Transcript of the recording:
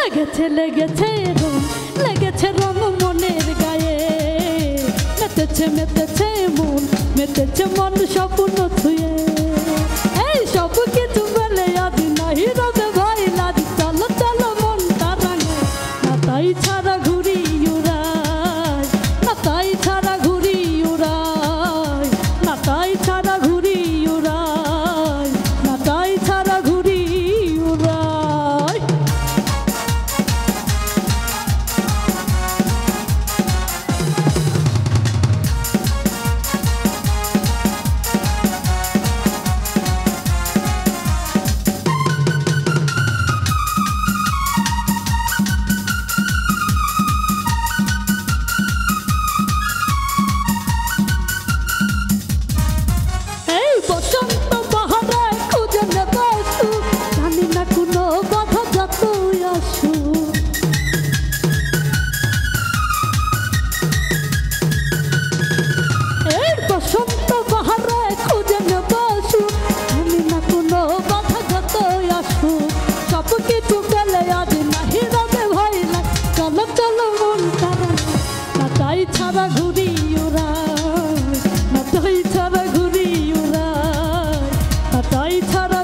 লেগেছে লেগেছে রং, লেগেছে রং মনের গায়ে, মেতেছে মেতেছে মন, মেতেছে মন স্বপ্ন ছুঁয়ে। এই সব কিছু বলে আজ নাহি রবে ভাই লাজ, চলো চলো মন তারাঙে, না তাই ছাড়া ঘুরি উড়াই, না তাই ছাড়া ঘুরি উড়াই, না তাই ছাড়া ঘুরি উড়াই, না তাই ছাড়া ঘুরি উড়াই। বসন্ত বাহারে খুঁজে নেবে সুখ, জানি না কোনো বাধা যতই আসুক। এই বসন্ত বাহারে খুঁজে নেবে সুখ, জানি না কোনো বাধা যতই আসুক। সব কিছু গেলে আজ নাহি রবে ভয় লাগ, চলো চলো মন তারাঙে, না তাই ছাড়া ঘুরি উড়াই, না তাই ছাড়া ঘুরি উড়াই, তাই ছাড়া